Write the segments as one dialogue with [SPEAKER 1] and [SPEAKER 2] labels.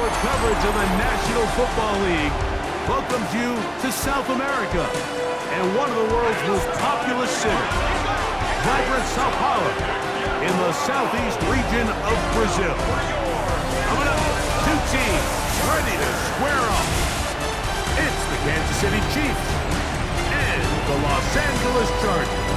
[SPEAKER 1] College coverage of the National Football League welcomes you to South America and one of the world's most populous cities, vibrant Sao Paulo, in the southeast region of Brazil. Coming up, two teams ready to square off. It's the Kansas City Chiefs and the Los Angeles Chargers.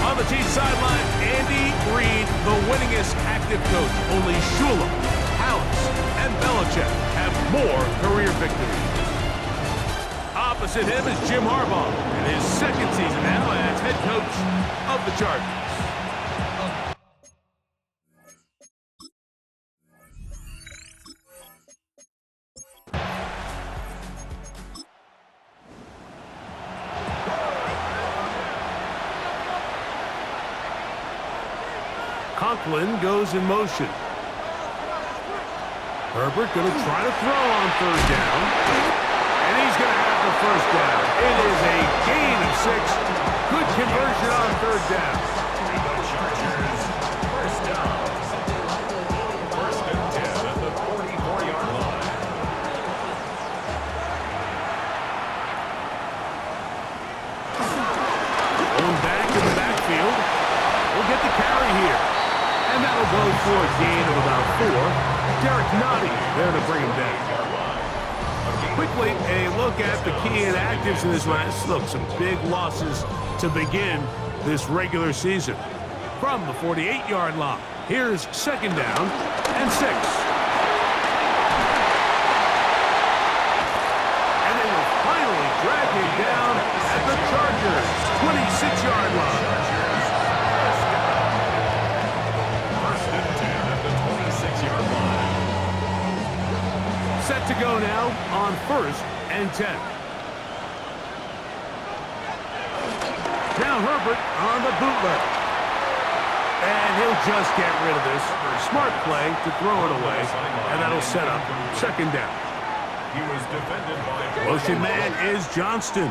[SPEAKER 1] On the team sideline, Andy Reid, the winningest active coach. Only Shula, Halas, and Belichick have more career victories. Opposite him is Jim Harbaugh in his second season now as head coach of the Chargers. Conklin goes in motion. Herbert going to try to throw on third down. And he's going to have the first down. It is a gain of 6. Good conversion on third down.
[SPEAKER 2] Chargers, first down. First and 10 at the 44-yard line.
[SPEAKER 1] Going back in the backfield. We'll get the carry here. And that'll go for a gain of about 4. Derek Nottie there to bring him down. Quickly, a look at the key inactives in this one. Look, some big losses to begin this regular season. From the 48-yard line, here's second down and 6. And they will finally drag him down at the Chargers' 26-yard line. Set to go now on first and 10. Now Herbert on the bootleg. And he'll just get rid of this. Smart play to throw it away. And that'll set up second down.
[SPEAKER 2] He was defended by
[SPEAKER 1] Motion man is Johnston.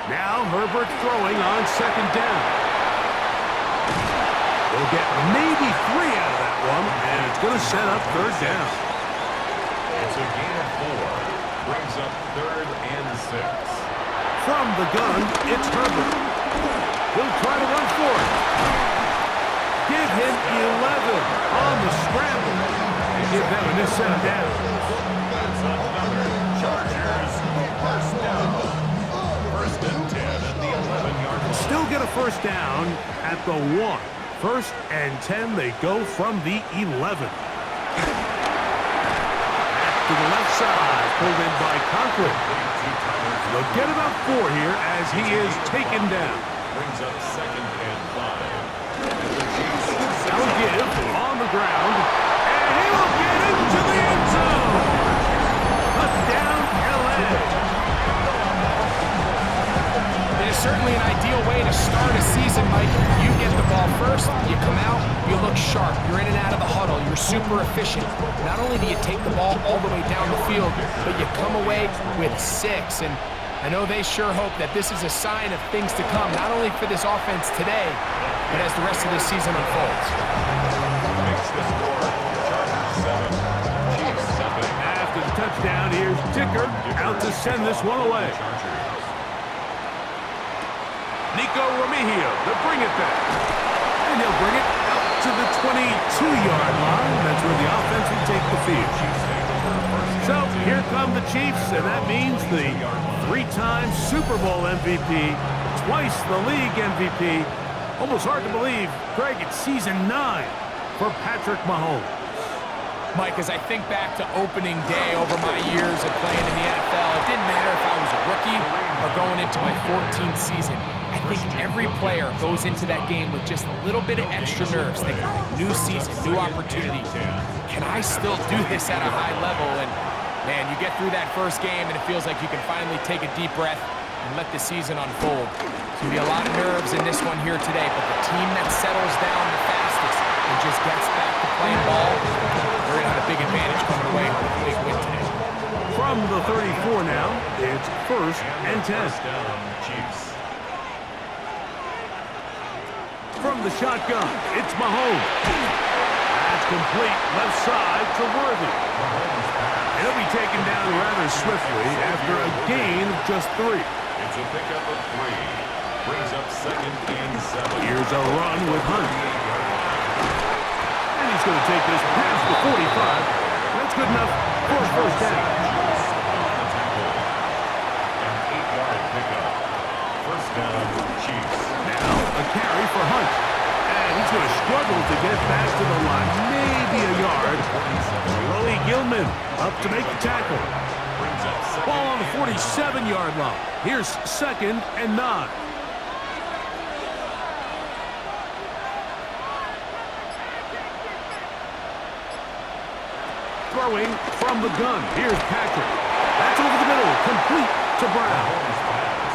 [SPEAKER 1] Now Herbert throwing on second down. We'll get maybe 3 out of that one. And it's going to set up third down.
[SPEAKER 2] It's a gain of 4. Brings up third and 6.
[SPEAKER 1] From the gun, it's Herbert. He'll try to run for it. Give him 11 on the scramble. And give them a new set down.
[SPEAKER 2] That's another Chargers first down. First and 10 at the 11-yard line.
[SPEAKER 1] Still get a first down at the 1. First and 10, they go from the 11. To the left side, pulled in by Conklin. They'll get about 4 here as he is taken down.
[SPEAKER 2] Brings up second and 5.
[SPEAKER 1] They'll give on the ground, and he will get into the end zone. Touchdown, LA.
[SPEAKER 3] It is certainly an ideal way to start a season, Mike. You get the ball first, you come out, you look sharp, you're in and out of the huddle, you're super efficient. Not only do you take the ball all the way down the field, but you come away with 6. And I know they sure hope that this is a sign of things to come, not only for this offense today, but as the rest of this season unfolds.
[SPEAKER 2] Makes the score. Chargers 7. Chiefs 7.
[SPEAKER 1] After the touchdown, here's Dicker out to send this one away. Nico Remigio to bring it back. And he'll bring it out to the 22-yard line. That's where the offense will take the field. So here come the Chiefs, and that means the 3-time Super Bowl MVP, twice the league MVP. Almost hard to believe, Greg, it's season 9 for Patrick Mahomes.
[SPEAKER 3] Mike, as I think back to opening day over my years of playing in the NFL, it didn't matter if I was a rookie or going into my 14th season. I think every player goes into that game with just a little bit of extra nerves, thinking, new season, new opportunity. Can I still do this at a high level? And man, you get through that first game and it feels like you can finally take a deep breath and let the season unfold. There's going to be a lot of nerves in this one here today, but the team that settles down the fastest and just gets back to playing ball, they're going to have a big advantage coming away with a big win today.
[SPEAKER 1] From the 34 now, it's first and 10.
[SPEAKER 2] Chiefs.
[SPEAKER 1] From the shotgun, it's Mahomes. That's complete left side. rather swiftly after a gain of just 3.
[SPEAKER 2] It's a pickup of 3. Brings up 2nd and 7.
[SPEAKER 1] Here's a run with Hunt. And he's going to take this past the 45. That's good enough for a first down.
[SPEAKER 2] An 8-yard pickup. First down, Chiefs.
[SPEAKER 1] Now a carry for Hunt. And he's going to struggle to get back to the line. Maybe a yard. Chloe Gilman up to make the tackle.
[SPEAKER 2] Brings up 2nd.
[SPEAKER 1] Ball on the 47-yard line. Here's 2nd and 9. Throwing from the gun. Here's Patrick. That's over the middle. Complete to Brown.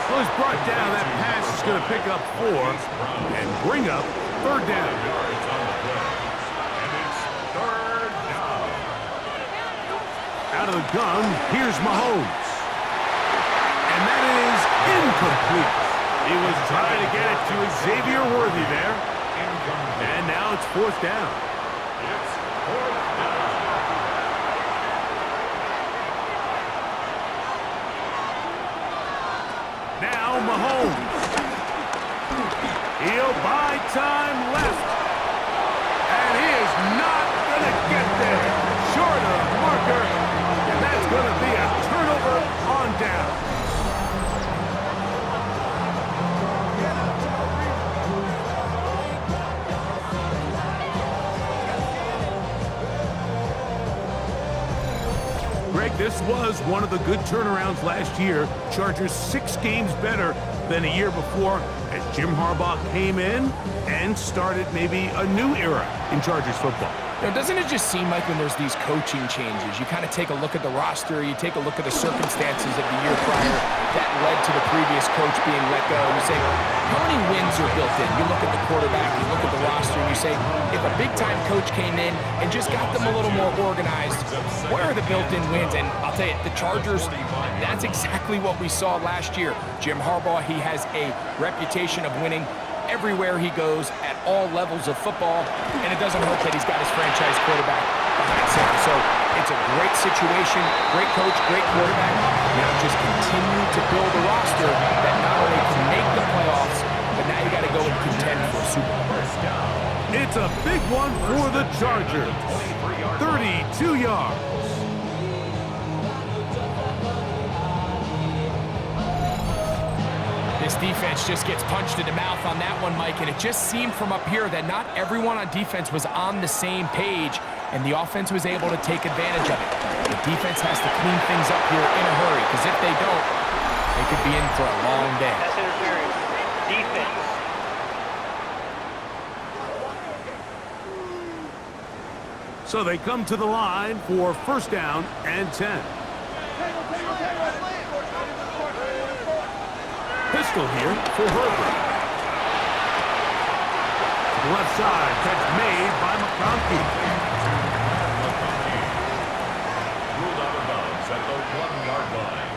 [SPEAKER 1] Well, he's brought down. That pass is going to pick up 4 and bring up 3rd down.
[SPEAKER 2] Yards on the play. And it's 3rd down.
[SPEAKER 1] Out of the gun, here's Mahomes. And that is incomplete. He was trying to get it to Xavier Worthy there. And now it's 4th down.
[SPEAKER 2] It's 4th down.
[SPEAKER 1] Now Mahomes. He'll buy time left. And he is not going to get there. Short of the marker. And that's going to be a turnover on down. Greg, this was one of the good turnarounds last year. Chargers 6 games better than a year before as Jim Harbaugh came in and started maybe a new era in Chargers football.
[SPEAKER 3] Now, doesn't it just seem like when there's these coaching changes, you kind of take a look at the roster, you take a look at the circumstances of the year prior that led to the previous coach being let go, and you say, how many wins are built in? You look at the quarterback, you look at the roster, and you say, if a big-time coach came in and just got them a little more organized, what are the built-in wins? And I'll tell you, the Chargers, that's exactly what we saw last year. Jim Harbaugh, he has a reputation of winning everywhere he goes at all levels of football, and it doesn't hurt that he's got his franchise quarterback behind center. So it's a great situation, great coach, great quarterback. Now just continue to build a roster that not only can make the playoffs, but now you got to go and contend for a Super Bowl.
[SPEAKER 1] It's a big one for the Chargers. 32 yards.
[SPEAKER 3] This defense just gets punched in the mouth on that one, Mike, and it just seemed from up here that not everyone on defense was on the same page, and the offense was able to take advantage of it. The defense has to clean things up here in a hurry, because if they don't, they could be in for a long day.
[SPEAKER 4] Pass interference. Defense.
[SPEAKER 1] So they come to the line for 1st down and 10. Pistol here for Herbert. To the left side, catch made by McConkey.
[SPEAKER 2] Ruled out of bounds at the 1-yard line.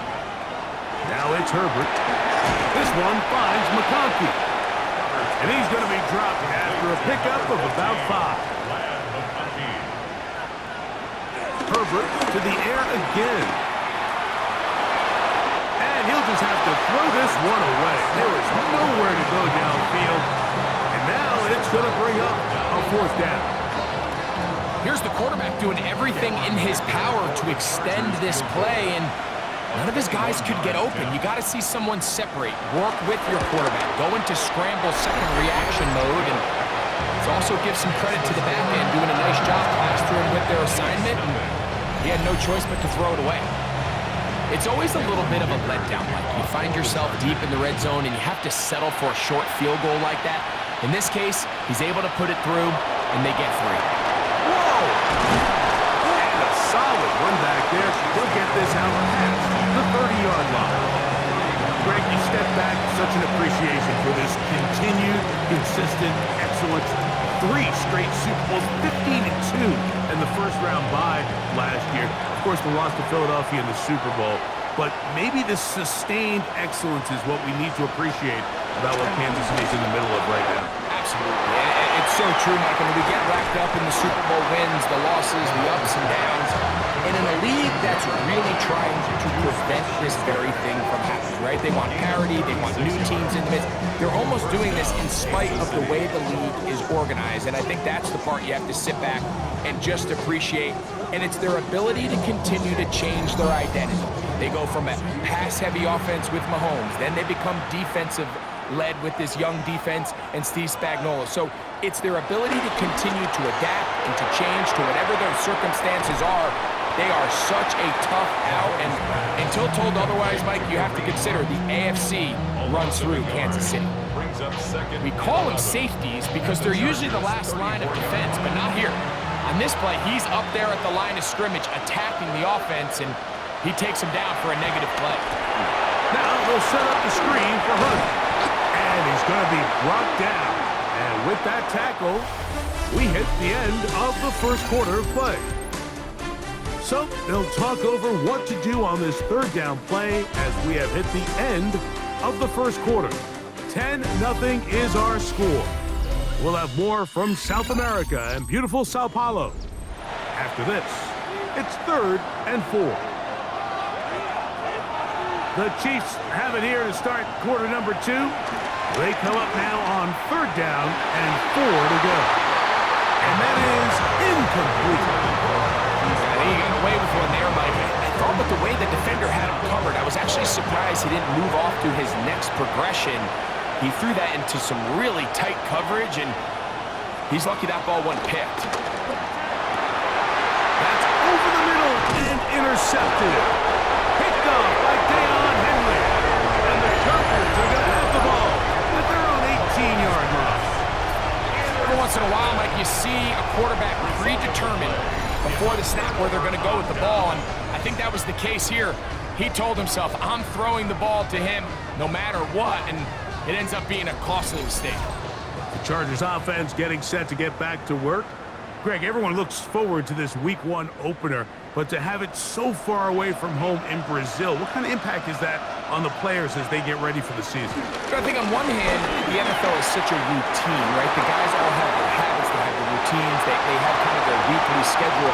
[SPEAKER 1] Now it's Herbert. This one finds McConkey. And he's going to be dropped after a pickup of about 5.
[SPEAKER 2] Glad McConkey.
[SPEAKER 1] Herbert to the air again. And he'll just have to throw this one away. There is nowhere to go downfield. And now it's going to bring up a 4th down.
[SPEAKER 3] Here's the quarterback doing everything in his power to extend this play, and none of his guys could get open. You got to see someone separate, work with your quarterback, go into scramble second reaction mode, and also give some credit to the back end, doing a nice job plastering with their assignment, and he had no choice but to throw it away. It's always a little bit of a letdown, like you find yourself deep in the red zone and you have to settle for a short field goal like that. In this case, he's able to put it through, and they get 3.
[SPEAKER 1] Whoa! And a solid run back there. He'll get this out past the 30-yard line. Greg, you step back, such an appreciation for this continued, consistent excellence. 3 straight Super Bowls, 15-2 in the first-round bye last year. Of course, the loss to Philadelphia in the Super Bowl. But maybe this sustained excellence is what we need to appreciate about what Kansas City's in the middle of right now.
[SPEAKER 3] Absolutely. It's so true, Mike. I mean, we get wrapped up in the Super Bowl wins, the losses, the ups and downs. And in a league that's really trying to prevent this very thing from happening, right? They want parity, they want new teams in the midst. They're almost doing this in spite of the way the league is organized, and I think that's the part you have to sit back and just appreciate, and it's their ability to continue to change their identity. They go from a pass-heavy offense with Mahomes, then they become defensive-led with this young defense and Steve Spagnuolo. So it's their ability to continue to adapt and to change to whatever their circumstances are. They are such a tough out, and until told otherwise, Mike, you have to consider the AFC runs through Kansas City. We call them safeties because they're usually the last line of defense, but not here. On this play, he's up there at the line of scrimmage attacking the offense, and he takes him down for a negative play.
[SPEAKER 1] Now they'll set up the screen for Hunt. And he's going to be brought down. And with that tackle, we hit the end of the first quarter of play. So they'll talk over what to do on this third down play as we have hit the end of the first quarter. 10-0 is our score. We'll have more from South America and beautiful Sao Paulo. After this, it's 3rd and 4. The Chiefs have it here to start quarter number 2. They come up now on 3rd down and 4 to go. And that is incomplete.
[SPEAKER 3] I think he got away with one there, Mike. I thought with the way the defender had him covered, I was actually surprised he didn't move off to his next progression. He threw that into some really tight coverage, and he's lucky that ball wasn't picked.
[SPEAKER 1] That's over the middle and intercepted. Picked off by Deion Henry. And the Chargers are going to have the ball at their own 18-yard line.
[SPEAKER 3] Every once in a while, Mike, you see a quarterback predetermined before the snap where they're going to go with the ball, and I think that was the case here. He told himself, I'm throwing the ball to him no matter what, and it ends up being a costly mistake.
[SPEAKER 1] The Chargers offense getting set to get back to work. Greg, everyone looks forward to this Week 1 opener, but to have it so far away from home in Brazil, what kind of impact is that on the players as they get ready for the season?
[SPEAKER 3] I think on one hand, the NFL is such a routine, right? The guys all have their habits, they have their routines, they have kind of their weekly schedule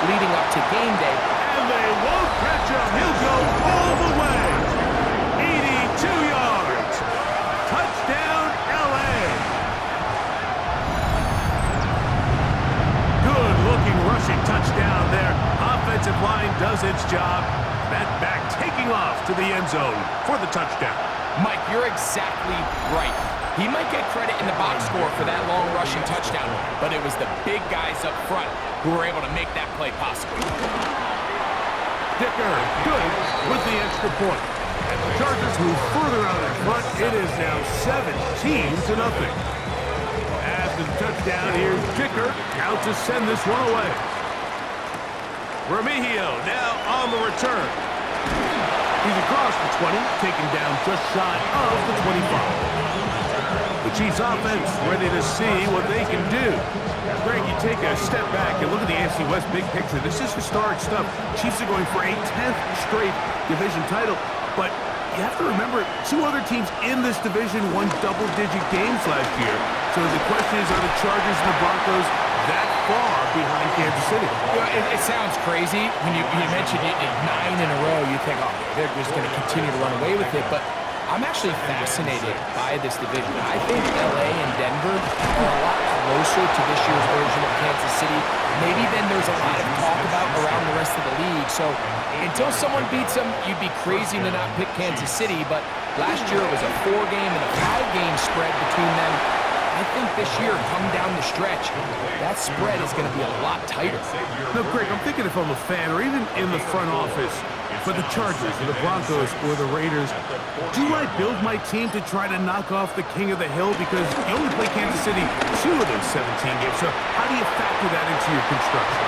[SPEAKER 3] leading up to game day.
[SPEAKER 1] And they won't catch him. He'll go all the way. 82 yards. Touchdown, L.A. Good-looking rushing touchdown there. Offensive line does its job. That back taking off to the end zone for the touchdown.
[SPEAKER 3] Mike, you're exactly right. He might get credit in the box score for that long rushing touchdown, but it was the big guys up front who were able to make that play possible.
[SPEAKER 1] Dicker, good with the extra point. And the Chargers move further out in front. It is now 17-0. After the touchdown, here's Dicker out to send this one away. Remigio now on the return. He's across the 20, taken down just shy of the 25. The Chiefs offense ready to see what they can do. Greg, you take a step back and look at the AFC West big picture. This is historic stuff. Chiefs are going for a 10th straight division title, but you have to remember 2 other teams in this division won double-digit games last year. So the question is, are the Chargers and the Broncos that far behind Kansas City?
[SPEAKER 3] You know, it sounds crazy when you mention it 9 in a row. You think, oh, they're just going to continue to run away with it, but I'm actually fascinated by this division. I think LA and Denver are a lot closer to this year's version of Kansas City, maybe than there's a lot of talk about around the rest of the league. So until someone beats them, you'd be crazy to not pick Kansas City, but last year it was a 4-game and a 5-game spread between them. I think this year, come down the stretch, that spread is going to be a lot tighter.
[SPEAKER 1] No, Greg, I'm thinking if I'm a fan or even in the front office for the Chargers or the Broncos or the Raiders, do I build my team to try to knock off the king of the hill? Because you only play Kansas City 2 of those 17 games. So how do you factor that into your construction?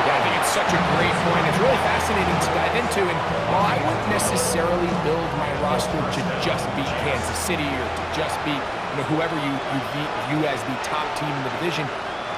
[SPEAKER 3] Yeah, I think it's such a great point. It's really fascinating to dive into. And while I wouldn't necessarily build my roster to just beat Kansas City or to just beat whoever you view as the top team in the division,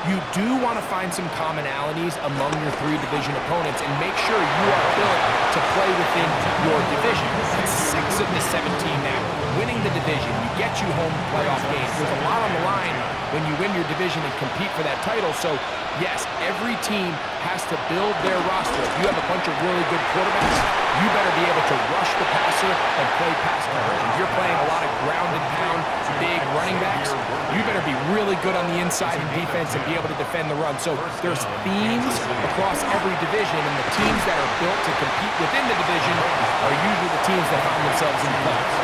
[SPEAKER 3] you do want to find some commonalities among your 3 division opponents and make sure you are built to play within your division. That's 6 of the 17 now. Winning the division, you get you home playoff games. There's a lot on the line when you win your division and compete for that title. So, yes, every team has to build their roster. If you have a bunch of really good quarterbacks, you better be able to rush the passer and play pass coverage. If you're playing a lot of ground and pound, big running backs, you better be really good on the inside in defense and be able to defend the run. So there's themes across every division, and the teams that are built to compete within the division are usually the teams that find themselves in the playoffs.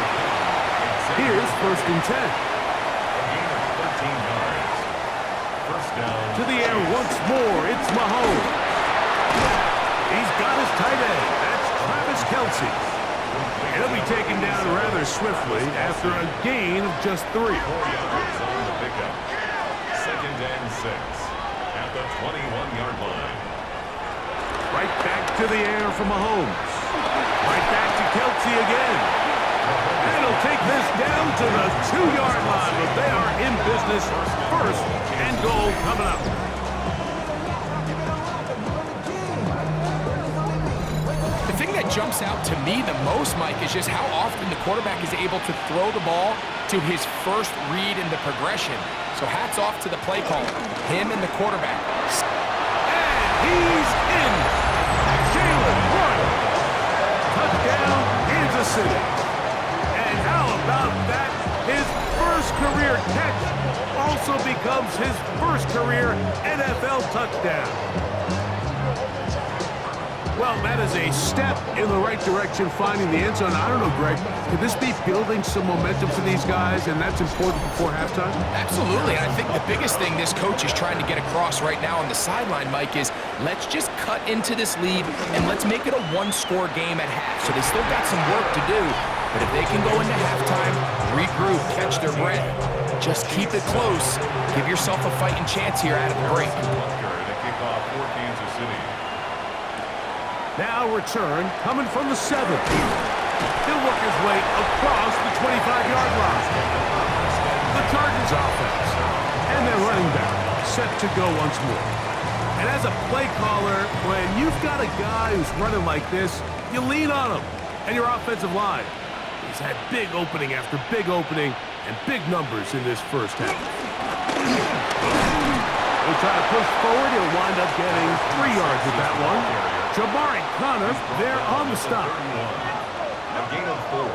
[SPEAKER 1] Here's 1st and 10.
[SPEAKER 2] Gain of 13 yards. First down.
[SPEAKER 1] To the air once more, it's Mahomes. He's got his tight end. That's Travis Kelce. He'll be taken down rather swiftly after a gain of just 3.
[SPEAKER 2] 4 yards on the pickup. 2nd and 6 at the 21-yard line.
[SPEAKER 1] Right back to the air for Mahomes. Right back to Kelce again. And he'll take this down to the 2-yard line, but they are in business. 1st and goal coming up.
[SPEAKER 3] The thing that jumps out to me the most, Mike, is just how often the quarterback is able to throw the ball to his first read in the progression. So hats off to the play caller, him and the quarterback.
[SPEAKER 1] And he's in. Jalen Warren. Touchdown, Kansas City. And how about that? His first career catch also becomes his first career NFL touchdown. Well, that is a step in the right direction, finding the end zone. I don't know, Greg, could this be building some momentum for these guys, and that's important before halftime?
[SPEAKER 3] Absolutely, and I think the biggest thing this coach is trying to get across right now on the sideline, Mike, is let's just cut into this lead, and let's make it a one-score game at half. So they still got some work to do, but if they can go into halftime, regroup, catch their breath, just keep it close, give yourself a fighting chance here out of the break.
[SPEAKER 2] To kick off for Kansas City.
[SPEAKER 1] Now return coming from the 7th. He'll work his way across the 25-yard line. The Chargers offense. And their running back set to go once more. And as a play caller, when you've got a guy who's running like this, you lean on him and your offensive line. He's had big opening after big opening and big numbers in this first half. He'll try to push forward. He'll wind up getting 3 yards with that one. Jabari Connor there on the stop.
[SPEAKER 2] A gain of 4.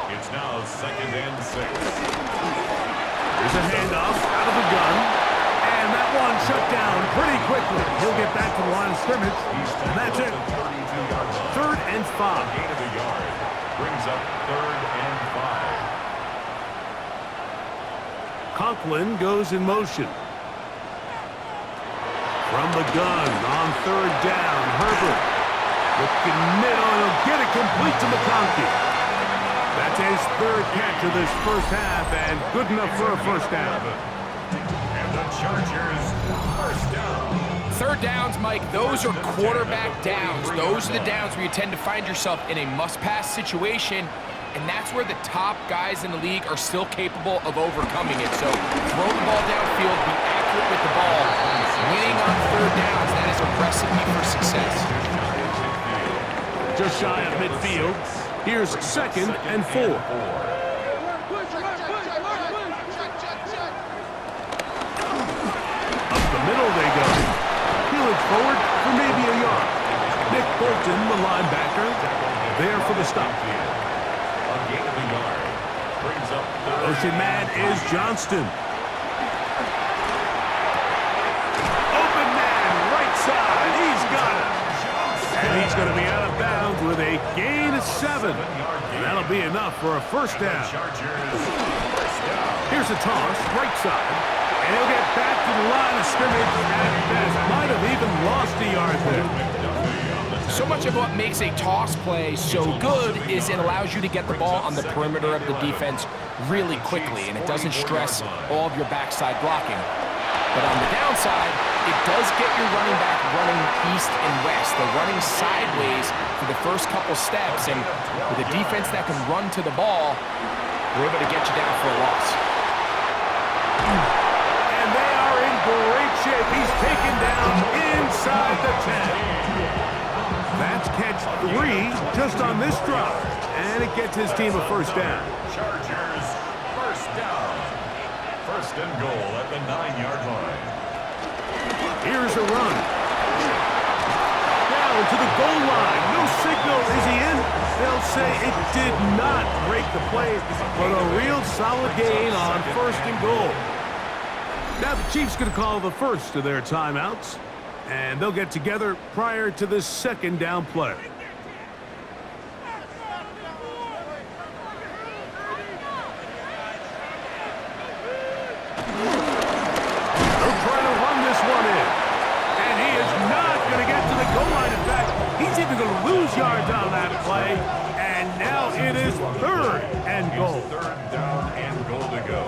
[SPEAKER 2] It's now 2nd and 6.
[SPEAKER 1] There's a handoff out of the gun. And that one shut down pretty quickly. He'll get back to the line of scrimmage. And that's it. 3rd and 5.
[SPEAKER 2] Gain of a yard. Brings up 3rd and 5.
[SPEAKER 1] Conklin goes in motion. From the gun on 3rd down, Herbert looking middle, and he'll get it complete to McConkey. That's his 3rd catch of this first half, and good enough for a first down.
[SPEAKER 2] And the Chargers, first down.
[SPEAKER 3] 3rd downs, Mike, those are quarterback downs. Those are the downs where you tend to find yourself in a must-pass situation, and that's where the top guys in the league are still capable of overcoming it. So throw the ball downfield, be accurate with the ball. Winning on 3rd downs, that is a recipe for success.
[SPEAKER 1] Just shy of midfield. Here's 2nd and 4. Up the middle they go. Peeling forward for maybe a yard. Nick Bolton, the linebacker, there for the stop.
[SPEAKER 2] A gain of a yard. Brings up 3rd.
[SPEAKER 1] Motion man is Johnston. Open man, right side. He's got it. And he's going to be out of bounds with a gain of 7. And that'll be enough for a first down.
[SPEAKER 2] Chargers, first down.
[SPEAKER 1] Here's a toss, right side. And he'll get back to the line of scrimmage. And might have even lost a yard there.
[SPEAKER 3] So much of what makes a toss play so good is it allows you to get the ball on the perimeter of the defense really quickly, and it doesn't stress all of your backside blocking. But on the downside, it does get your running back running east and west. They're running sideways for the first couple steps, and with a defense that can run to the ball, we're able to get you down for a loss.
[SPEAKER 1] And they are in great shape. He's taken down inside the 10. That's catch 3 just on this drive. And it gets his team a first down.
[SPEAKER 2] Chargers, first down. First and goal at the 9-yard line.
[SPEAKER 1] Here's a run. Down to the goal line. No signal. Is he in? They'll say it did not break the play, but a real solid gain on first and goal. Now the Chiefs going to call the first of their timeouts, and they'll get together prior to the second down play. They're trying to run this one in, and he is not going to get to the goal line. In fact, he's even going to lose yards on that play, and now it is third and goal.
[SPEAKER 2] Third down and goal to go.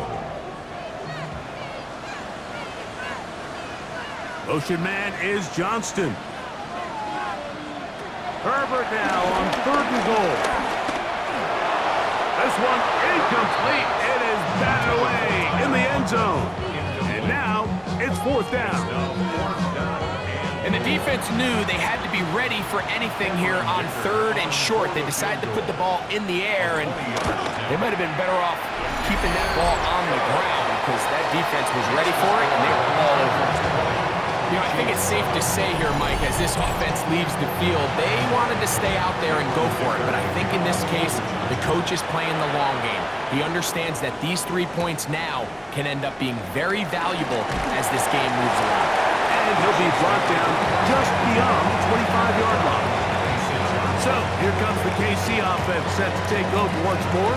[SPEAKER 1] Motion man is Johnston. Herbert now on third and goal. This one incomplete. It is batted away in the end zone. And now it's fourth down.
[SPEAKER 3] And the defense knew they had to be ready for anything here on third and short. They decided to put the ball in the air, and they might have been better off keeping that ball on the ground because that defense was ready for it, and they were all over it. You know, I think it's safe to say here, Mike, as this offense leaves the field, they wanted to stay out there and go for it. But I think in this case, the coach is playing the long game. He understands that these 3 points now can end up being very valuable as this game moves along.
[SPEAKER 1] And he'll be brought down just beyond the 25-yard line. So here comes the KC offense set to take over once more.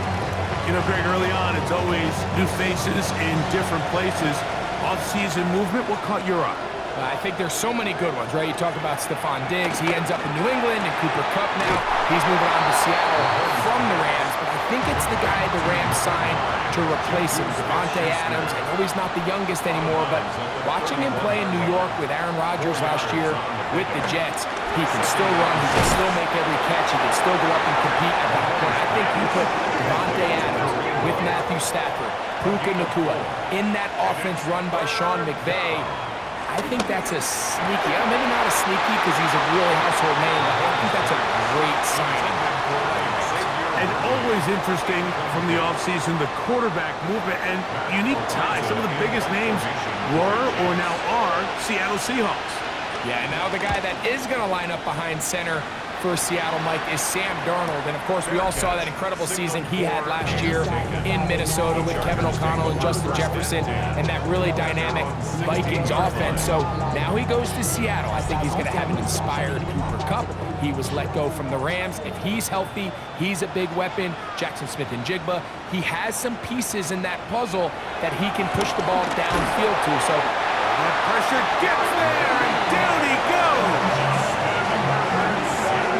[SPEAKER 1] You know, Greg, early on, it's always new faces in different places. Off-season movement, what caught your eye?
[SPEAKER 3] I think there's so many good ones, right? You talk about Stephon Diggs. He ends up in New England, and Cooper Kupp now. He's moving on to Seattle from the Rams, but I think it's the guy the Rams signed to replace him, Davante Adams. I know he's not the youngest anymore, but watching him play in New York with Aaron Rodgers last year with the Jets, he can still run, he can still make every catch, he can still go up and compete at that point. I think you put Davante Adams with Matthew Stafford, Puka Nacua, in that offense run by Sean McVay. I think that's a sneaky, maybe not a sneaky because he's a really household name, but I think that's a great signing.
[SPEAKER 1] And always interesting from the offseason, the quarterback movement and unique ties. Some of the biggest names were or now are Seattle Seahawks.
[SPEAKER 3] Yeah, now the guy that is going to line up behind center for Seattle, Mike, is Sam Darnold. And, of course, we all saw that incredible season he had last year in Minnesota with Kevin O'Connell and Justin Jefferson and that really dynamic Vikings offense. So now he goes to Seattle. I think he's going to have an inspired Cooper Kupp. He was let go from the Rams. If he's healthy, he's a big weapon. Jackson Smith-Njigba, he has some pieces in that puzzle that he can push the ball downfield to. So
[SPEAKER 1] that pressure gets there, and down he goes.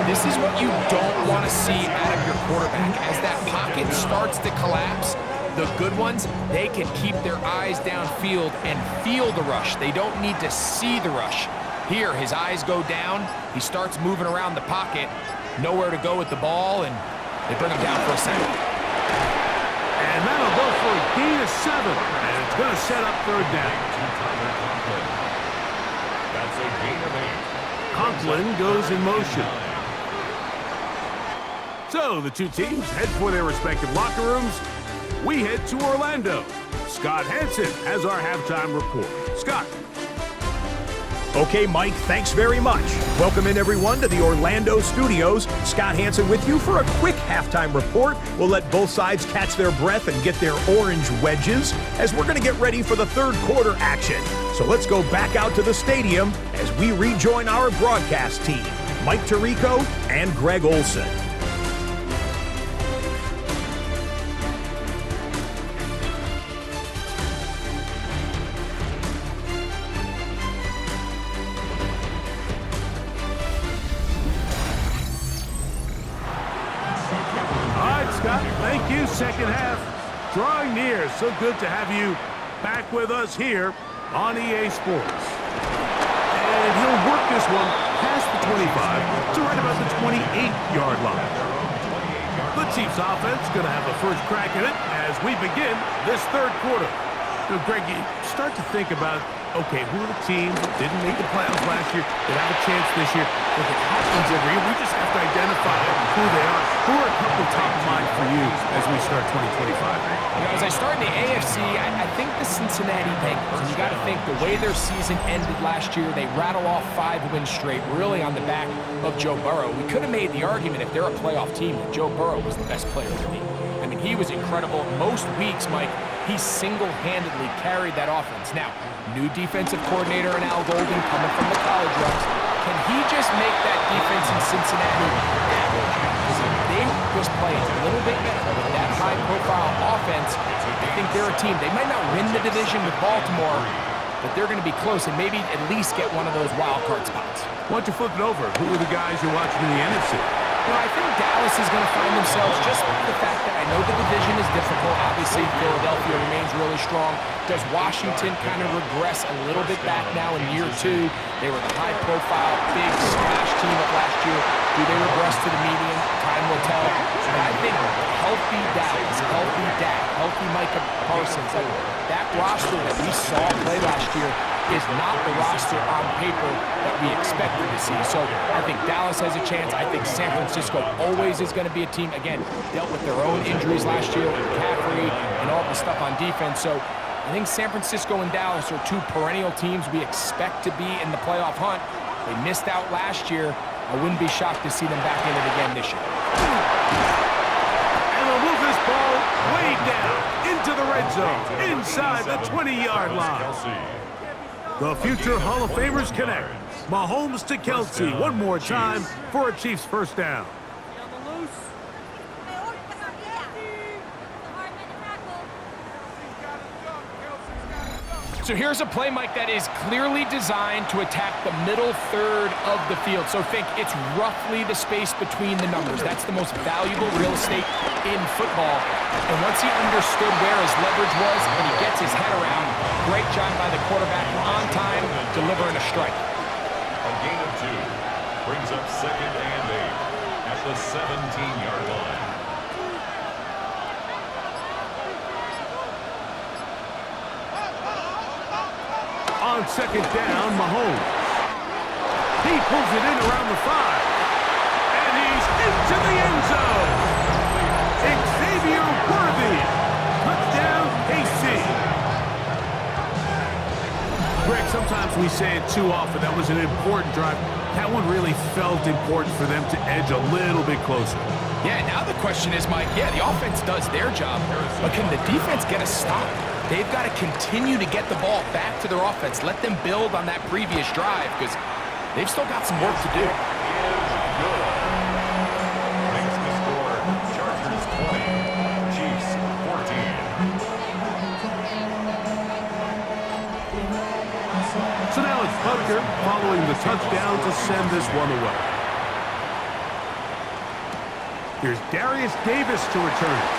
[SPEAKER 3] This is what you don't want to see out of your quarterback. As that pocket starts to collapse, the good ones, they can keep their eyes downfield and feel the rush. They don't need to see the rush. Here, his eyes go down. He starts moving around the pocket. Nowhere to go with the ball, and they bring him down for a second.
[SPEAKER 1] And that'll go for a gain of 7. And it's going to set up third down.
[SPEAKER 2] That's a gain of 8.
[SPEAKER 1] Conklin goes in motion. So the two teams head for their respective locker rooms. We head to Orlando. Scott Hansen has our halftime report. Scott.
[SPEAKER 5] Okay, Mike, thanks very much. Welcome in, everyone, to the Orlando studios. Scott Hansen with you for a quick halftime report. We'll let both sides catch their breath and get their orange wedges as we're going to get ready for the third quarter action. So let's go back out to the stadium as we rejoin our broadcast team, Mike Tirico and Greg Olson.
[SPEAKER 1] Thank you. Second half drawing near. So good to have you back with us here on EA Sports. And he'll work this one past the 25 to right about the 28-yard line. The Chiefs offense going to have a first crack at it as we begin this third quarter. So, Greg, you start to think about okay, who are the teams that didn't make the playoffs last year that have a chance this year? Look, it happens every year. We just have to identify who they are. Who are a couple top of mind for you as we start 2025?
[SPEAKER 3] As I start in the AFC, I think the Cincinnati Bengals. And you got to think the way their season ended last year, they rattle off 5 wins straight, really on the back of Joe Burrow. We could have made the argument if they're a playoff team that Joe Burrow was the best player in the league. I mean, he was incredible. Most weeks, Mike, he single-handedly carried that offense. Now, new defensive coordinator in Al Golden coming from the college ranks. Can he just make that defense in Cincinnati average? Because if they just play a little bit better with that high-profile offense, I think they're a team. They might not win the division with Baltimore, but they're going to be close and maybe at least get one of those wild card spots.
[SPEAKER 1] Why don't you flip it over? Who are the guys you're watching in the NFC?
[SPEAKER 3] I think Dallas is going to find themselves just the fact that I know the division is difficult. Obviously, Philadelphia remains really strong. Does Washington kind of regress a little bit back now in year 2? They were the high-profile, big splash team of last year. Do they regress to the median? Time will tell. But I think healthy Dallas, healthy Dak, healthy Micah Parsons, that roster that we saw play last year is not the roster on paper that we expected to see. So I think Dallas has a chance. I think San Francisco always is going to be a team, again, dealt with their own injuries last year with McCaffrey and all the stuff on defense. So I think San Francisco and Dallas are 2 perennial teams we expect to be in the playoff hunt. They missed out last year. I wouldn't be shocked to see them back in it again this year.
[SPEAKER 1] And they'll move this ball way down into the red zone, inside the 20-yard line. The future Hall of Famers connect. Mahomes to Kelsey one more time for a Chiefs first down.
[SPEAKER 3] So here's a play, Mike, that is clearly designed to attack the middle third of the field. So think it's roughly the space between the numbers. That's the most valuable real estate in football. And once he understood where his leverage was and he gets his head around, great job by the quarterback on time, delivering a strike.
[SPEAKER 2] A gain of 2 brings up 2nd and 8 at the 17-yard line.
[SPEAKER 1] On 2nd down, Mahomes. He pulls it in around the 5. And he's into the end zone. Xavier Worthy. Touchdown, KC. Greg, sometimes we say it too often. That was an important drive. That one really felt important for them to edge a little bit closer.
[SPEAKER 3] Yeah, now the question is, Mike, the offense does their job, but can the defense get a stop? They've got to continue to get the ball back to their offense. Let them build on that previous drive because they've still got some work to do.
[SPEAKER 2] Makes the score Chargers 20, Chiefs 14.
[SPEAKER 1] So now it's Butker following the touchdown to send this one away. Here's Darius Davis to return it.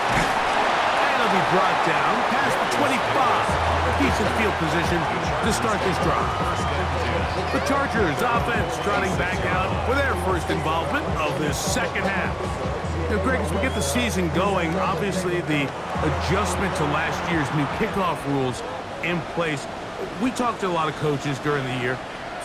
[SPEAKER 1] And it'll be brought down past the 25. Decent field position to start this drive. The Chargers offense trotting back out for their first involvement of this second half. Now, Greg, as we get the season going, obviously the adjustment to last year's new kickoff rules in place. We talked to a lot of coaches during the year.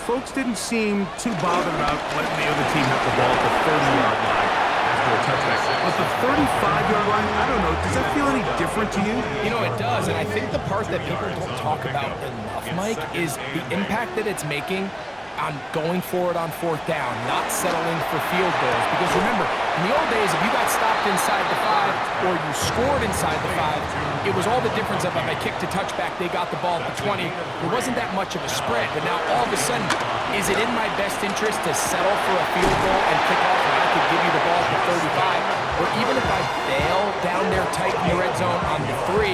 [SPEAKER 1] Folks didn't seem too bothered about letting the other team have the ball at the 30-yard line after a touchback. But the 35-yard line, I don't know, does that feel any different to you?
[SPEAKER 3] You know, it does, and I think the part that people don't talk about enough, Mike, is the impact that it's making on going forward on 4th down, not settling for field goals. Because remember, in the old days, if you got stopped inside the 5 or you scored inside the 5, it was all the difference of if I kicked a touchback, they got the ball at the 20. There wasn't that much of a spread, but now all of a sudden, is it in my best interest to settle for a field goal and kick off when I could give you the ball at the 35? Or even if I fail down there tight in the red zone on the 3,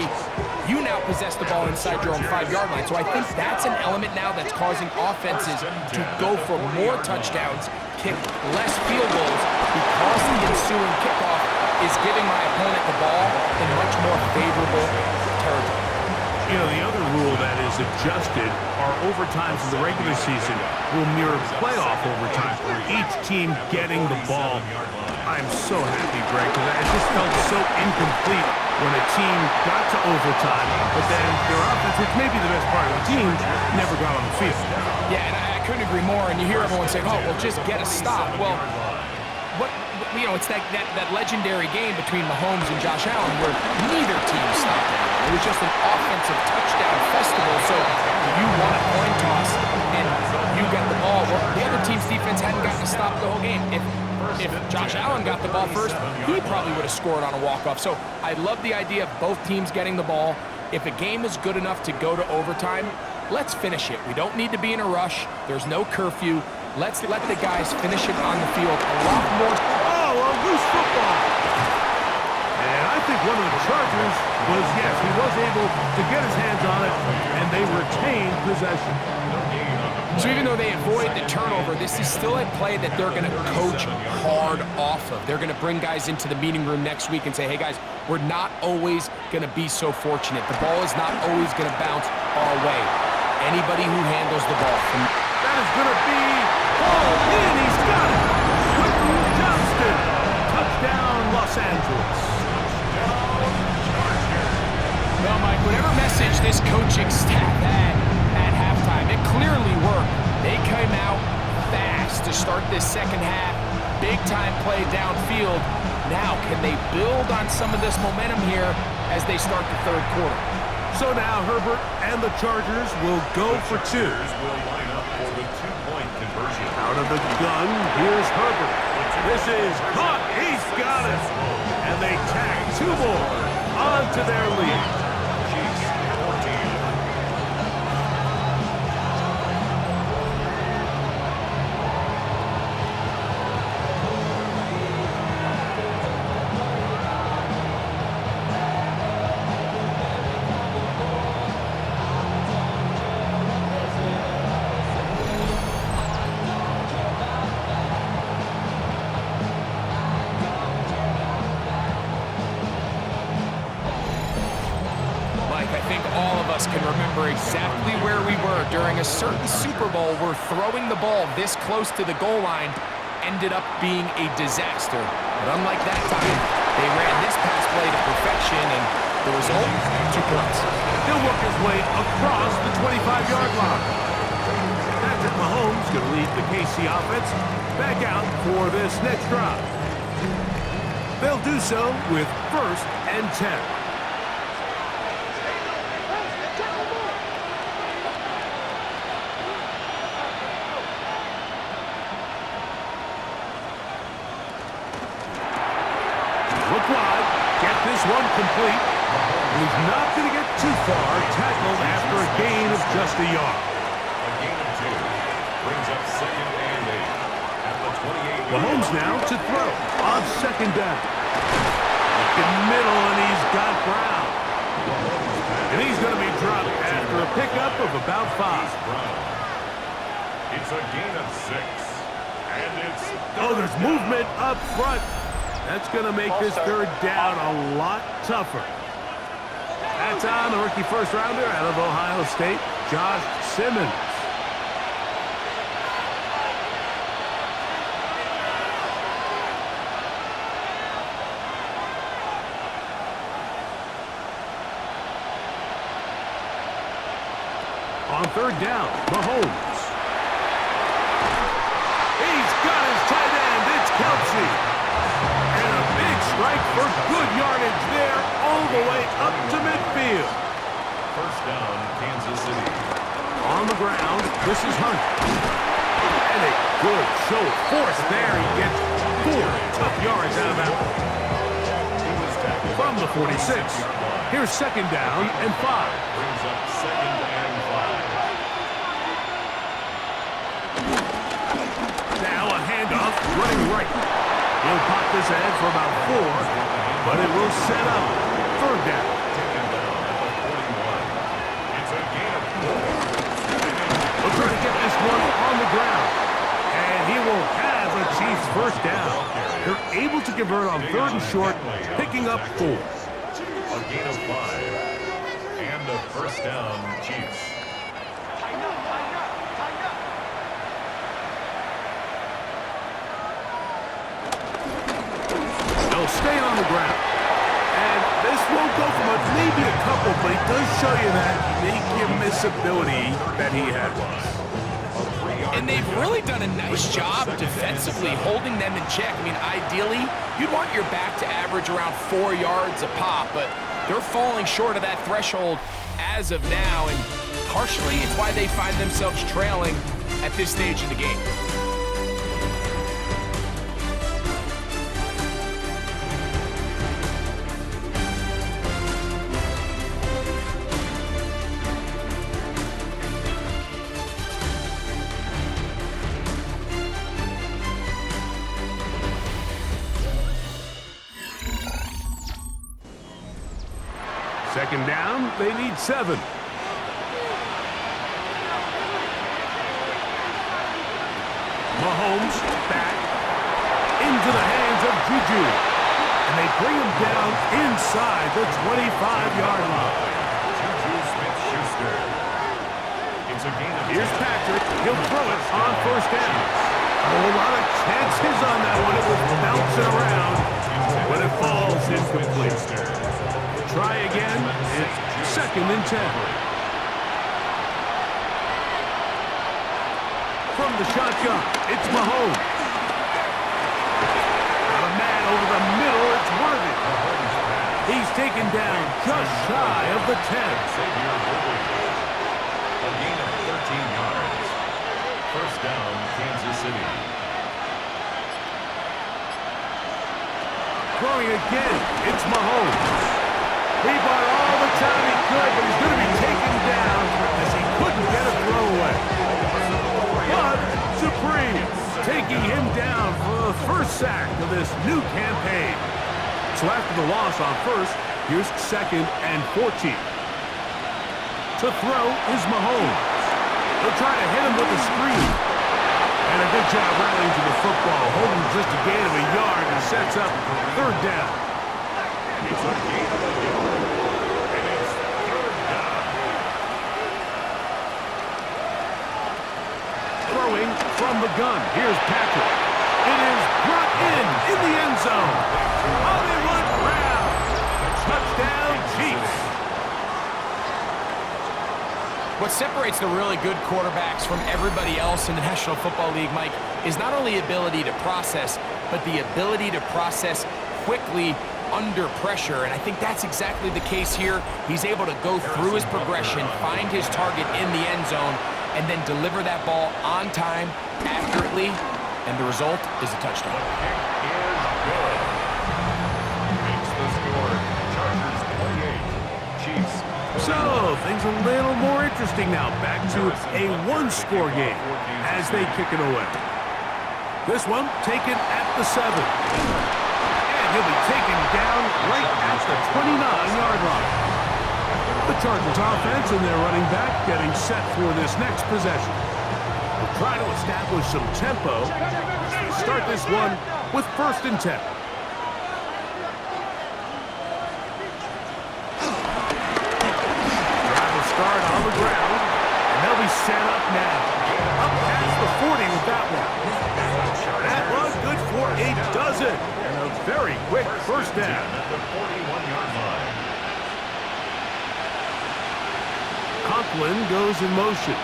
[SPEAKER 3] you now possess the ball inside your own 5-yard line. So I think that's an element now that's causing offenses to go for more touchdowns, kick less field goals, because the ensuing kickoff is giving my opponent the ball in much more favorable territory.
[SPEAKER 1] You know, the other rule that is adjusted are overtimes in the regular season will mirror playoff overtime, where each team getting the ball. I'm so happy, Greg, because it just felt so incomplete when a team got to overtime, but then their offense, which may be the best part of the team, never got on the field.
[SPEAKER 3] Yeah, and I couldn't agree more, and you hear everyone saying, oh, well, just get a stop. Well, it's that legendary game between Mahomes and Josh Allen where neither team stopped it. It was just an offensive touchdown festival, so you won a coin toss, and you got the ball. Well, the other team's defense hadn't gotten to stop the whole game. If Josh Allen got the ball first, he probably would have scored on a walk-off. So I love the idea of both teams getting the ball. If a game is good enough to go to overtime, let's finish it. We don't need to be in a rush. There's no curfew. Let's let the guys finish it on the field a lot more.
[SPEAKER 1] Oh, a loose football. And I think one of the Chargers was, yes, he was able to get his hands on it, and they retained possession.
[SPEAKER 3] So even though they avoid the turnover, this is still a play that they're going to coach hard off of. They're going to bring guys into the meeting room next week and say, hey, guys, we're not always going to be so fortunate. The ball is not always going to bounce our way. Anybody who handles the ball from...
[SPEAKER 1] That is going to be hauled in. He's got it. Quentin Johnston. Touchdown, Los Angeles.
[SPEAKER 3] Well, Mike, whatever message this coaching staff had at halftime, it clearly worked. They came out fast to start this second half. Big-time play downfield. Now, can they build on some of this momentum here as they start the third quarter?
[SPEAKER 1] So now Herbert and the Chargers will go for two.
[SPEAKER 2] Will line up for the two-point conversion.
[SPEAKER 1] Out of the gun, here's Herbert. This is caught. He's got it. And they tack two more onto their lead.
[SPEAKER 2] Chiefs 14.
[SPEAKER 3] Can remember exactly where we were during a certain Super Bowl where throwing the ball this close to the goal line ended up being a disaster. But unlike that time, they ran this pass play to perfection, and the result, 2 points.
[SPEAKER 1] He'll work his way across the 25-yard line. Patrick Mahomes going to lead the KC offense back out for this next drive. They'll do so with 1st and 10. Look wide, get this one complete. He's not going to get too far, tackled after a gain of just a yard.
[SPEAKER 2] A gain of 2 brings up 2nd and 8 at the 28.
[SPEAKER 1] Mahomes now to throw on 2nd down. Looking middle, and he's got Brown. And he's going to be dropped after a pickup of about 5.
[SPEAKER 2] Brown. It's a gain of 6. And it's...
[SPEAKER 1] Oh, there's movement up front. That's going to make this 3rd down a lot tougher. That's on the rookie first-rounder out of Ohio State, Josh Simmons. On 3rd down, Mahomes. He's got his tight end. It's Kelsey. Strike for good yardage there, all the way up to midfield.
[SPEAKER 2] 1st down, Kansas City.
[SPEAKER 1] On the ground, this is Hunt. And a good show of force there. He gets 4 tough yards out of that one. From the 46. Here's 2nd down and 5.
[SPEAKER 2] Brings up 2nd and 5.
[SPEAKER 1] Now a handoff running right. He'll pop this ahead for about 4, but it will set up 3rd down.
[SPEAKER 2] Taken down at the 41. It's a gain of 4.
[SPEAKER 1] We'll try to get this one on the ground. And he will have a Chiefs 1st down. They're able to convert on 3rd and short, picking up 4.
[SPEAKER 2] A gain of 5. And a first down, Chiefs.
[SPEAKER 1] They'll stay on the ground. And this won't go for much, maybe a couple, but it does show you that make-you-miss ability that he has.
[SPEAKER 3] And they've really done a nice job defensively holding them in check. I mean, ideally, you'd want your back to average around 4 yards a pop, but they're falling short of that threshold as of now, and partially it's why they find themselves trailing at this stage of the game.
[SPEAKER 1] Second down, they need 7. Mahomes back into the hands of Juju. And they bring him down inside the 25-yard line.
[SPEAKER 2] Juju Smith-Schuster. It's a gain of
[SPEAKER 1] Here's Patrick. He'll throw it on first down. A lot of chances on that one. It was bouncing around, but it falls incomplete. Try again. It's second and 10. From the shotgun, it's Mahomes. Got a man over the middle. It's Worthy. He's taken down just shy of the 10.
[SPEAKER 2] A gain of 13 yards. First down, Kansas City.
[SPEAKER 1] Throwing again, it's Mahomes. He bought all the time he could, but he's going to be taken down as he couldn't get a throwaway. But Supreme taking him down for the first sack of this new campaign. So after the loss on first, here's second and 14. To throw is Mahomes. They'll try to hit him with a screen. And a good job rallying to the football, holding just a gain of a yard and sets up third down.
[SPEAKER 2] It's a gain of a yard. And it's third down.
[SPEAKER 1] Throwing from the gun. Here's Patrick. It is brought in the end zone. Hollywood Brown. Touchdown, Chiefs.
[SPEAKER 3] What separates the really good quarterbacks from everybody else in the National Football League, Mike, is not only ability to process, but the ability to process quickly under pressure, and I think that's exactly the case here. He's able to go through his progression, find his target in the end zone, and then deliver that ball on time, accurately, and the result is a touchdown.
[SPEAKER 2] Kick is good. Makes the score. Chargers 28. Chiefs.
[SPEAKER 1] So, things a little more interesting now. Back to a one-score game as they kick it away. This one taken at the 7. And he'll be taken down right at the 29-yard line. The Chargers offense and their running back getting set for this next possession. They'll try to establish some tempo. Start this one with first and 10. Start on the ground, and they'll be set up now. Up past the 40 with that one. That was good for a dozen, and a very quick first down.
[SPEAKER 2] At the 41-yard line.
[SPEAKER 1] Conklin goes in motion.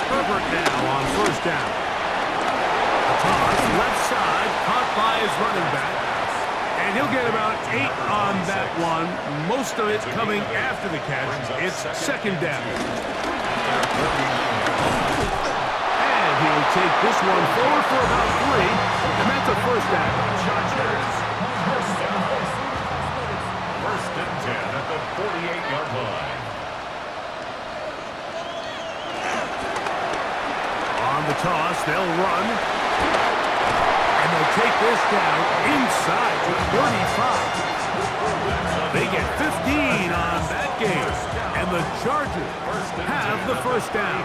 [SPEAKER 1] Herbert now on first down. A toss left side, caught by his running back. And he'll get about 8 on that one. Most of it coming after the catch. It's second down. And he'll take this one forward for about 3. And that's a first down.
[SPEAKER 2] Chargers. First and 10 at the 48-yard line.
[SPEAKER 1] On the toss, they'll run. And they'll take this down inside to 35. They get 15 on that game. And the Chargers have the first down.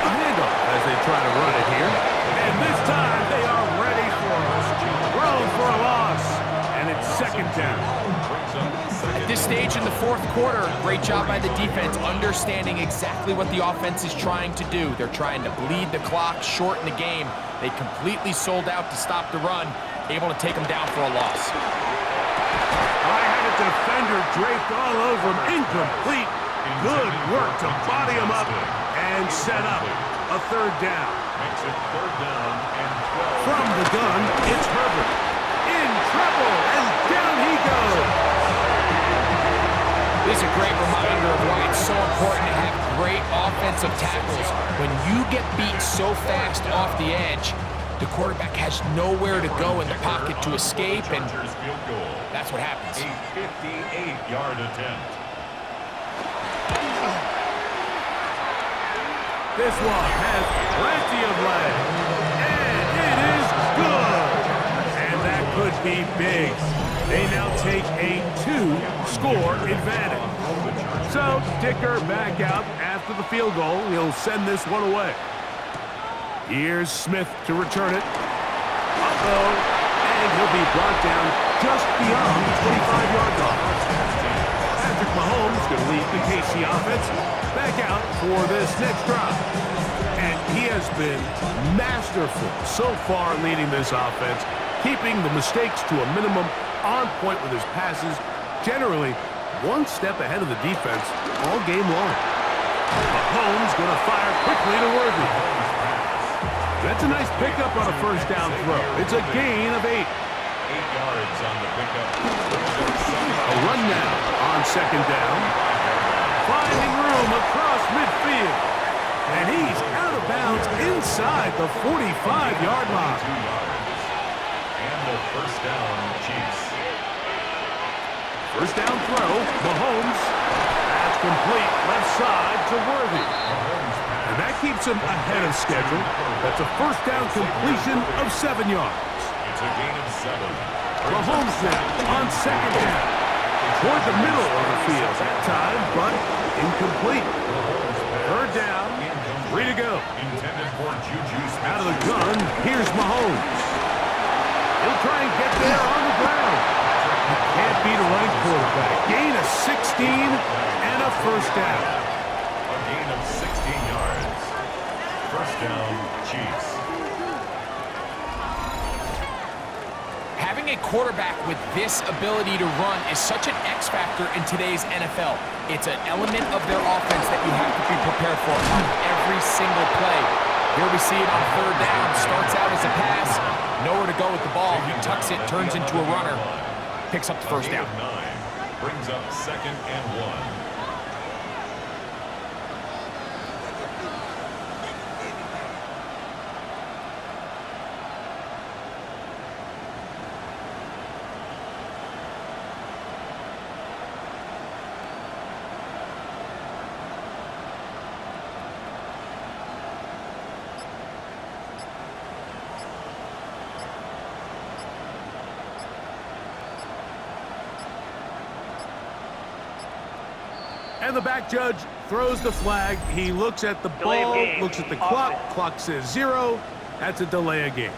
[SPEAKER 1] A handoff as they try to run it here. And this time they are ready for it. down.
[SPEAKER 3] At this stage in the fourth quarter, great job by the defense understanding exactly what the offense is trying to do. They're trying to bleed the clock, shorten the game. They completely sold out to stop the run, able to take them down for a loss.
[SPEAKER 1] I had a defender draped all over him. Incomplete. Good work to body him up and set up a third down.
[SPEAKER 2] Makes it third down and 12.
[SPEAKER 1] From the gun, it's Herbert. In trouble, and down he goes.
[SPEAKER 3] This is a great reminder of why it's so important to have great offensive tackles. When you get beat so fast off the edge, the quarterback has nowhere to go in the pocket to escape, and
[SPEAKER 2] Chargers field goal.
[SPEAKER 3] that's what happens.
[SPEAKER 2] A 58-yard attempt.
[SPEAKER 1] This one has plenty of leg, and it is good. And that could be big. They now take a 2-score advantage. So Dicker back out after the field goal. He'll send this one away. Here's Smith to return it. Uh-oh. And he'll be brought down just beyond the 25-yard line. Patrick Mahomes going to lead the KC offense back out for this next drive. And he has been masterful so far leading this offense, keeping the mistakes to a minimum, on point with his passes, generally one step ahead of the defense all game long. Mahomes going to fire quickly to Worthy. That's a nice pickup on a first down throw. It's a gain of 8.
[SPEAKER 2] 8 yards on the pickup.
[SPEAKER 1] A run now on second down. Finding room across midfield. And he's out of bounds inside the 45-yard line.
[SPEAKER 2] 2 yards. And the first down, Chiefs.
[SPEAKER 1] First down throw, Mahomes. That's complete, left side to Worthy. And that keeps him ahead of schedule. That's a first down completion of 7 yards.
[SPEAKER 2] It's a gain of 7.
[SPEAKER 1] Mahomes now on second down. Toward the middle of the field that time, but incomplete. Third down, 3 to go.
[SPEAKER 2] Intended for Juju Smith.
[SPEAKER 1] Out of the gun, here's Mahomes. He'll try and get there on the ground. You can't beat a running quarterback. Gain of 16 and a first down.
[SPEAKER 2] A gain of 16 yards. First down, Chiefs.
[SPEAKER 3] Having a quarterback with this ability to run is such an X factor in today's NFL. It's an element of their offense that you have to be prepared for on every single play. Here we see it on third down. Starts out as a pass. Nowhere to go with the ball. He tucks it, turns into a runner. Picks up the first down.
[SPEAKER 2] 9 brings up second and 1.
[SPEAKER 1] And the back judge throws the flag. He looks at the
[SPEAKER 4] Delay of
[SPEAKER 1] ball,
[SPEAKER 4] game.
[SPEAKER 1] looks at the clock. Clock says 0. That's a delay of game.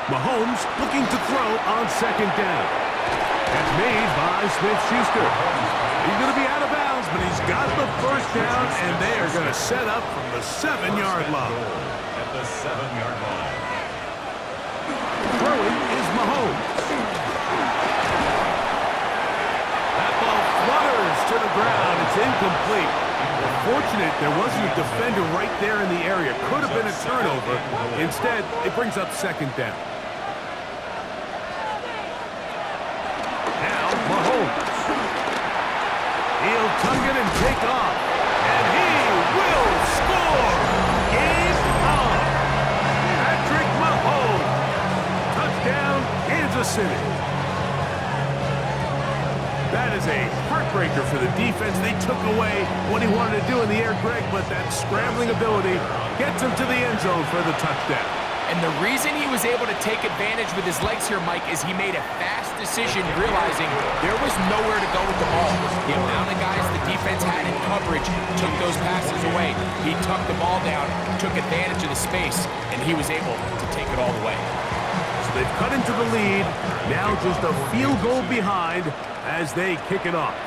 [SPEAKER 1] Mahomes looking to throw on second down. That's made by Smith-Schuster. He's going to be out of bounds, but he's got the first down, and they are going to set up from the 7-yard line.
[SPEAKER 2] At the 7-yard line.
[SPEAKER 1] Throwing is Mahomes. That ball flutters to the ground. It's incomplete. Fortunate there wasn't a defender right there in the area. Could have been a turnover. Instead, it brings up second down. Now, Mahomes. He'll tuck it and take off. And he will score! Game on! Patrick Mahomes. Touchdown, Kansas City. That is a heartbreaker for the defense. They took away what he wanted to do in the air, Greg, but that scrambling ability gets him to the end zone for the touchdown.
[SPEAKER 3] And the reason he was able to take advantage with his legs here, Mike, is he made a fast decision realizing there was nowhere to go with the ball. The amount of guys the defense had in coverage took those passes away. He tucked the ball down, took advantage of the space, and he was able to take it all the way.
[SPEAKER 1] So they've cut into the lead. Now just a field goal behind as they kick it off.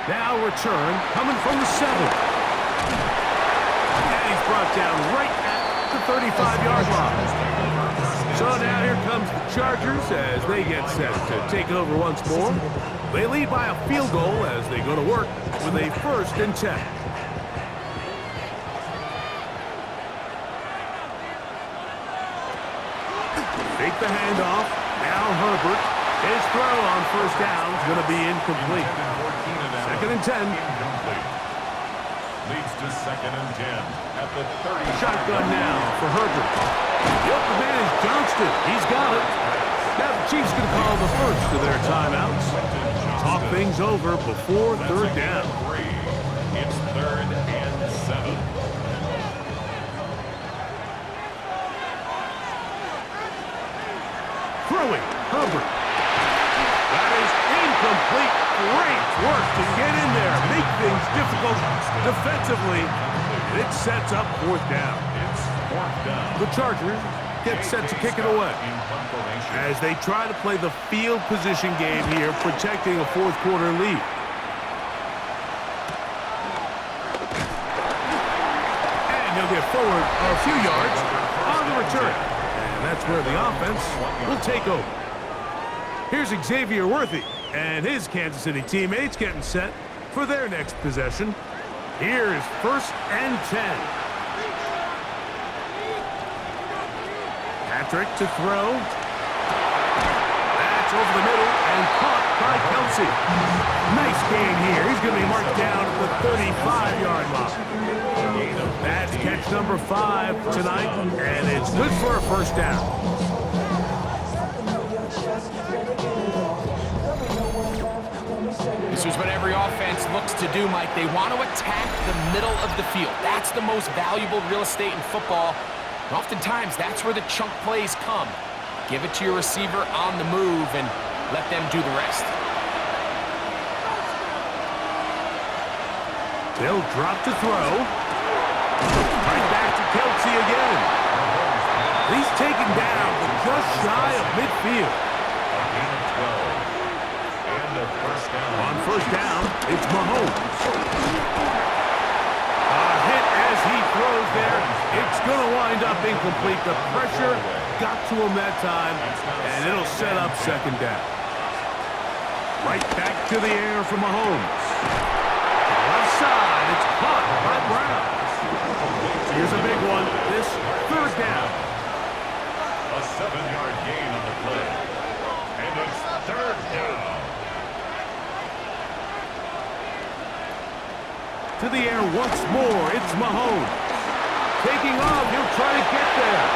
[SPEAKER 1] Now return coming from the 7. And he's brought down right at the 35-yard line. So now here comes the Chargers as they get set to take it over once more. They lead by a field goal as they go to work with a 1st and 10. Take the handoff. Now Herbert. His throw on 1st down is going to be incomplete. 2nd and 10.
[SPEAKER 2] Incomplete. Leads to 2nd and 10 at the 30.
[SPEAKER 1] Shotgun now for Herbert. The open man is Johnston. He's got it. Now the Chiefs going to call the first of their timeouts. Talk things over before 3rd down.
[SPEAKER 2] It's 3rd and 7.
[SPEAKER 1] Throwing, Herbert. That is incomplete. Great work to get in there, make things difficult defensively. And it sets up 4th down.
[SPEAKER 2] It's 4th down.
[SPEAKER 1] The Chargers get set to kick it away as they try to play the field position game here, protecting a 4th quarter lead. And he'll get forward a few yards on the return. And that's where the offense will take over. Here's Xavier Worthy and his Kansas City teammates getting set for their next possession. Here's 1st and 10. Patrick to throw. That's over the middle and caught by Kelsey. Nice gain here. He's going to be marked down at the 35-yard line. That's catch number 5 tonight, and it's good for a 1st down.
[SPEAKER 3] This is what every offense looks to do, Mike. They want to attack the middle of the field. That's the most valuable real estate in football. And oftentimes, that's where the chunk plays come. Give it to your receiver on the move and let them do the rest.
[SPEAKER 1] They'll drop to throw. Right back to Kelsey again. He's taken down, but just shy of midfield. On 1st down, it's Mahomes. A hit as he throws there. It's going to wind up incomplete. The pressure got to him that time, and it'll set up 2nd down. Right back to the air for Mahomes. Left side, it's caught by Brown. Here's a big one. This 3rd down.
[SPEAKER 2] A 7-yard gain on the play. And it's 3rd down.
[SPEAKER 1] To the air once more, it's Mahomes. Taking off, he'll try to get there.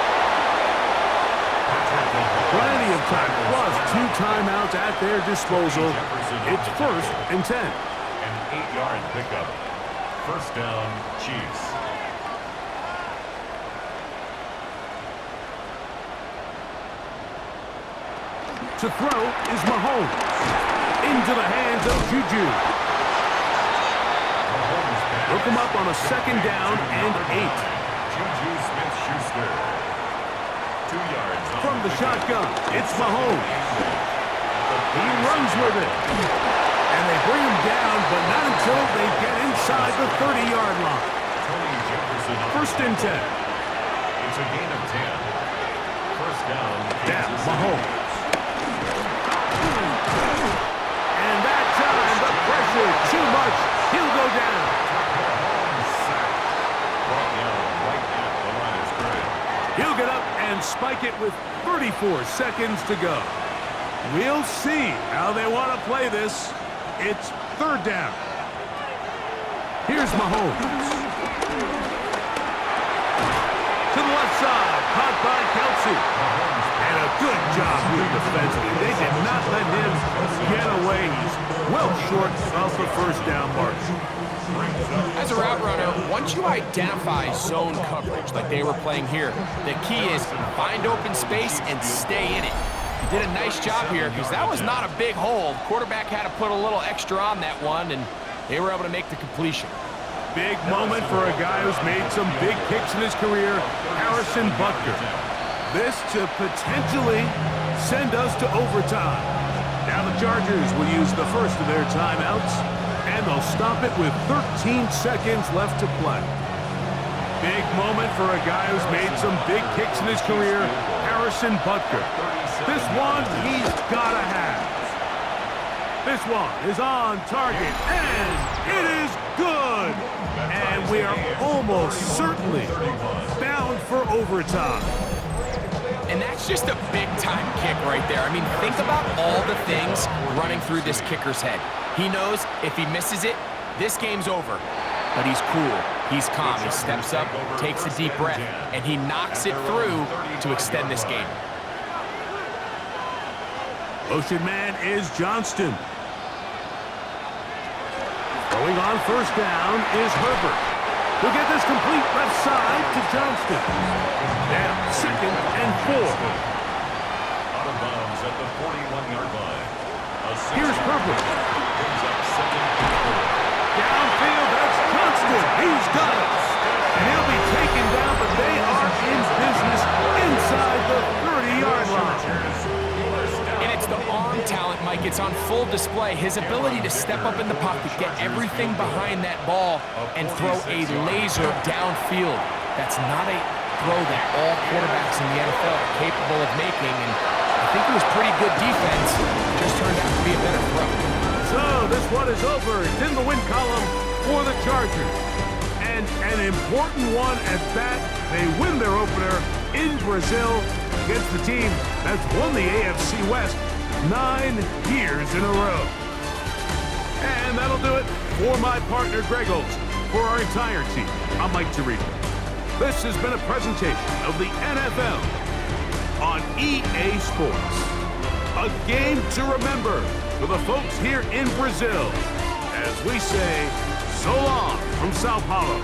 [SPEAKER 1] Plenty of time, plus 2 timeouts at their disposal. It's 1st and 10.
[SPEAKER 2] An 8-yard pickup. 1st down, Chiefs.
[SPEAKER 1] To throw is Mahomes. Into the hands of Juju. Look him up on a 2nd down and 8.
[SPEAKER 2] Juju Smith-Schuster. 2 yards.
[SPEAKER 1] From the shotgun, it's Mahomes. He runs with it. And they bring him down, but not until they get inside the 30-yard line. 1st and 10.
[SPEAKER 2] It's a gain of 10. 1st down.
[SPEAKER 1] Now, Mahomes. And that time, the pressure too much. He'll go down. He'll get up and spike it with 34 seconds to go. We'll see how they want to play this. It's 3rd down. Here's Mahomes. To the left side, caught by Kelsey. And a Good job with defensively. They did not let him get away. He's well short of the first down mark.
[SPEAKER 3] As a route runner, once you identify zone coverage like they were playing here, the key is find open space and stay in it. He did a nice job here because that was not a big hole. Quarterback had to put a little extra on that one, and they were able to make the completion.
[SPEAKER 1] Big moment for a guy who's made some big kicks in his career, Harrison Butker. This to potentially send us to overtime. Now the Chargers will use the first of their timeouts, and they'll stop it with 13 seconds left to play. Big moment for a guy who's made some big kicks in his career, Harrison Butker. This one he's gotta have. This one is on target, and it is good. And we are almost certainly bound for overtime.
[SPEAKER 3] And that's just a big-time kick right there. I mean, think about all the things running through this kicker's head. He knows if he misses it, this game's over. But he's cool. He's calm. He steps up, takes a deep breath, and he knocks it through to extend this game.
[SPEAKER 1] Motion man is Johnston. Going on first down is Herbert. He'll get this complete left side to Johnston. Now, 2nd and 4.
[SPEAKER 2] Out of bounds at the 41-yard line.
[SPEAKER 1] Here's Herbert.
[SPEAKER 2] Brings up 2nd and 4.
[SPEAKER 1] Downfield, that's Johnston. He's got it. And he'll be taken down, but they are in business inside the 30-yard line.
[SPEAKER 3] And it's the arm talent, Mike. It's on full display. His ability to step up in the pocket, get everything behind that ball, and throw a laser downfield. That's not a throw that all quarterbacks in the NFL are capable of making, and I think it was pretty good defense. Just turned out to be a better throw.
[SPEAKER 1] So this one is over. It's in the win column for the Chargers. And an important one at that. They win their opener in Brazil against the team that's won the AFC West 9 years in a row. And that'll do it for my partner, Greg Olsen. For our entire team, I'm Mike Tirico. This has been a presentation of the NFL on EA Sports. A game to remember for the folks here in Brazil. As we say, so long from Sao Paulo.